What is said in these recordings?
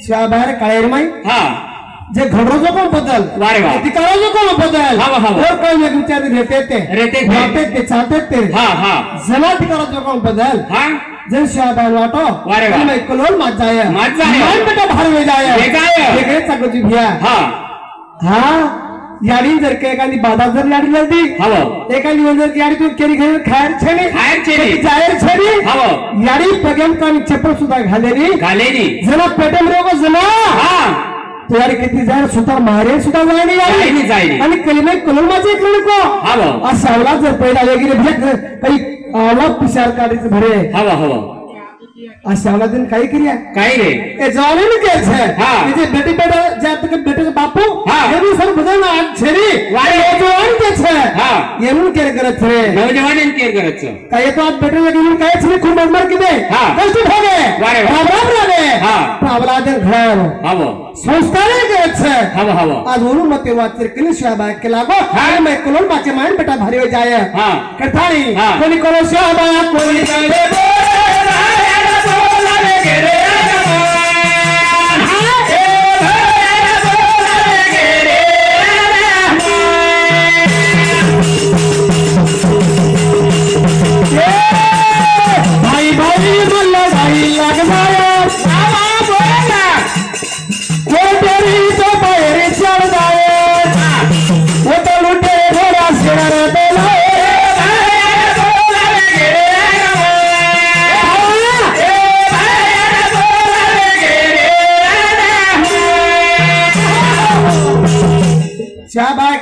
बाहेर काळेर माई हा जे घडरोजो कोण बदल वारे वा अधिकारोजो कोण बदल और कोण एक विचार रहते ते चाहते ते हा हा जनाधिकारोजो कोण बदल हा जन शाबान वाटो वारे वा मैं कलोल मत जाए मान बेटा बाहर में जाए देखरे चाको जी भैया हा हा याडी जर के एखादी बाधा जर याडी जल्दी हाव एखादी जर याडी तू केरी घेऊन खायर छेनी जायर छेनी हाव याडी पगम कानी चप्पल सुद्धा घालेनी जना पेटम रोग जना हा तो यार किती जाय सुतार मारे सुद्धा जायनी आणि कलिमे कलोल माझे एक नको हाव असा आवला जर पहिला वगैरे भे काही आवला पिशार काढीच भरे हाव हाव अशा आवला दिन काही क्रिया काय रे ए जवानी ने के छे जे बेटी बेटा जे तक बेटे बापू ये सर बदलना आज छेरी वारे जवान के छे येनु केर करत रे नवजवान केर करत छ काय तो आज बेटे लगे काय छे खूप मरमर किदे कष्ट भोगे वारे बाबराम लागे पावला दिन घर हाव संस्कार के छे हाव आज ओनु मते वाचर किनी शाबा के लागो मैं कोलोल माचे मान बेटा भारी हो जाए कथाणी कोनी कोलो शाबा कोनी करे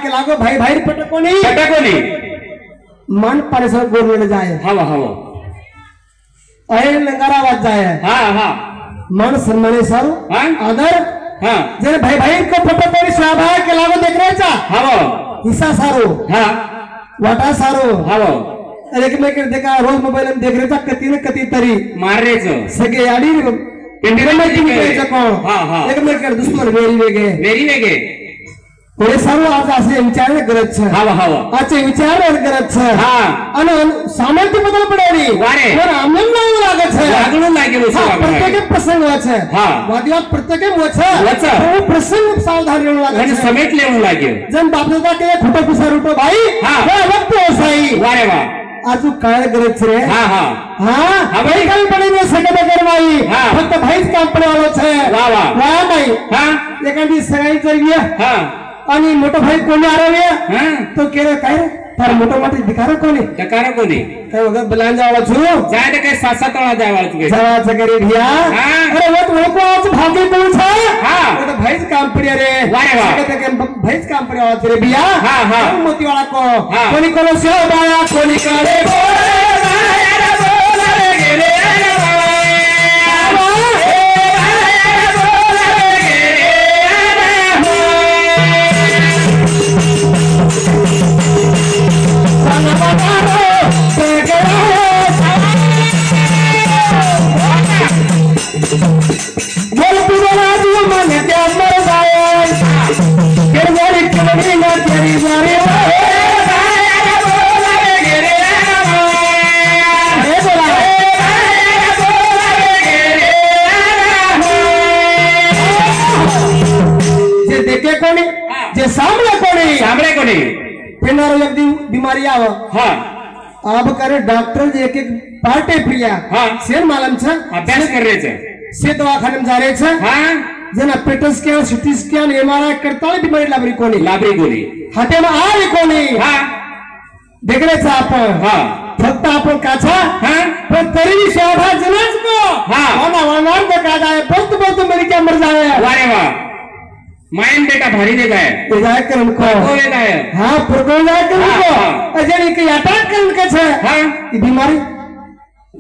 के लागो भाई भाई पटकोनी मन परिसर गोरले जाए हाव हाव अरे नगारा वाज जाए हा मन सन्माने सारू आदर जरे भाई भाई को पटकोनी स्वाभाव के लागो देख रहे चा हाव हिस्सा सारू वाटा सारू हाव अरे के मैं देखा रोज मोबाइल में देख रहे चा कती ने कती तरी मार रेच सगे आडी पेंडिंग में की के कोण एक मैं कर दुश्मन वेरी वेगे कोणी सर्व आज असे विचार करत छ आजचे विचार करत छ आणि सामर्थ्य बदल पडावी पण आमन लागत छ लागणं लागेल प्रत्येक प्रसंग छ वादिवाद प्रत्येक मोछ तो प्रसंग सावधान रहू लागत आणि समेट लेऊ लागेल जन बापदादा के खोटो पुसार उठो भाई वो वक्त ओसाई वारे वा आजू काय करत छ रे भाई काय पडे सकत कर भाई फक्त भाईच काम पडवालो छ वा भाई एखादी सगाई जर आणि मोठा भाई कोणी आरावे तो केलं काय रे तर मोठा मोठा धिकार कोणी काय वगैरे बलान जावा छु जाय काय 7-7 वेळा जावा छु जावाच करे भिया अरे वो तो आज भागे कोण छ वो तो भाईच काम पडिया रे वारे वा के भाईच काम पडिया वाच रे भिया मोती वाला को कोणी कोलो से बाया कोणी करे सामने कोणी पेनारो एक दिन बीमारी आव अब करे डॉक्टर एक एक पार्टे प्रिया शेर मालम छ अभ्यास कर रहे छे से दवाखाने में जा रहे छ जना पेट स्कैन सीटी स्कैन एमआरआई करता बीमारी लाबरी कोणी हाते में आली कोणी देख रहे छ आपण फक्त आपण काछा पण तरी शोभा जनाच को वाना का जाए बहुत मेरी क्या मर जाए वारे वा मायन बेटा भारी दे गए जाय करन को बोले जाय प्रगोल जाय करन को अजनी के अटैक करन के छे ई बीमारी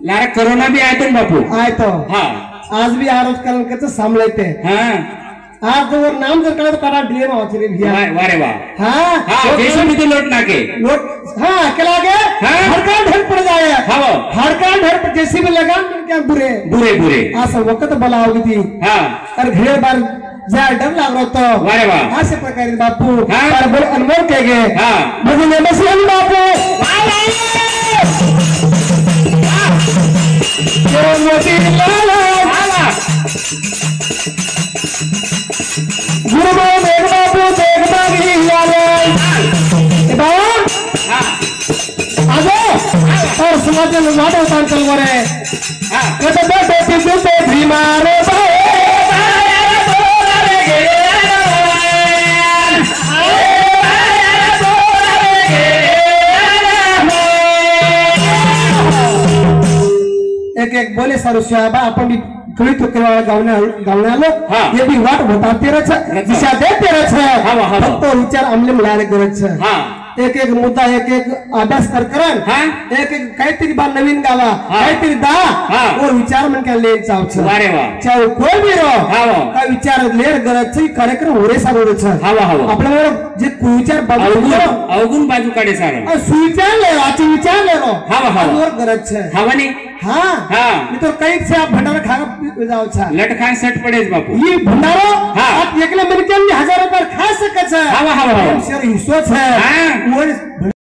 लारा कोरोना भी आए तो बापू आए तो आज भी आरोप करन के तो सामलेते आज तो नाम जर करे तो काटा डीएम होत रे भैया वारे वाह जैसे भी तो लोट नाके के लागे हड़का ढेर पड़ जाए हड़का ढेर जैसे भी लगा क्या बुरे आज वक्त बलाओगी थी और ढेर बार जाय डर लाग रहा तो वारे वाह असे प्रकारे बापू पर बोल अनमोल के गे भजने बसलन बापू मोती लाला बाजल वाढवता अंकल गोरे कद बटे जुटे भीमारे एक एक बोले सारू साहेब आपण भी कळी तो गावने आलो ये भी वाट होता तेरच दिशा दे तेरच फक्त विचार आमले मिळाले गरज एक एक मुद्दा एक एक अभ्यास करन एक एक काहीतरी बा नवीन गावा काहीतरी दा और विचार मन के ले जाव छ अरे वाह चाहे कोई भी रो का विचार लेर गरज छ कार्यक्रम होरे सारो छ आपल्याला जे विचार बदललो अवगुण बाजू काढे सारा सुविचार ले आची विचार ले रो और गरज छ हवनी हाँ मी तो कई से आप भंडारा खा जाओ छा लट खान सेट पडेज बापू ये भंडारो आप एकले मन के 1000 रुपया खा सकत छ हावा हिस्सो छ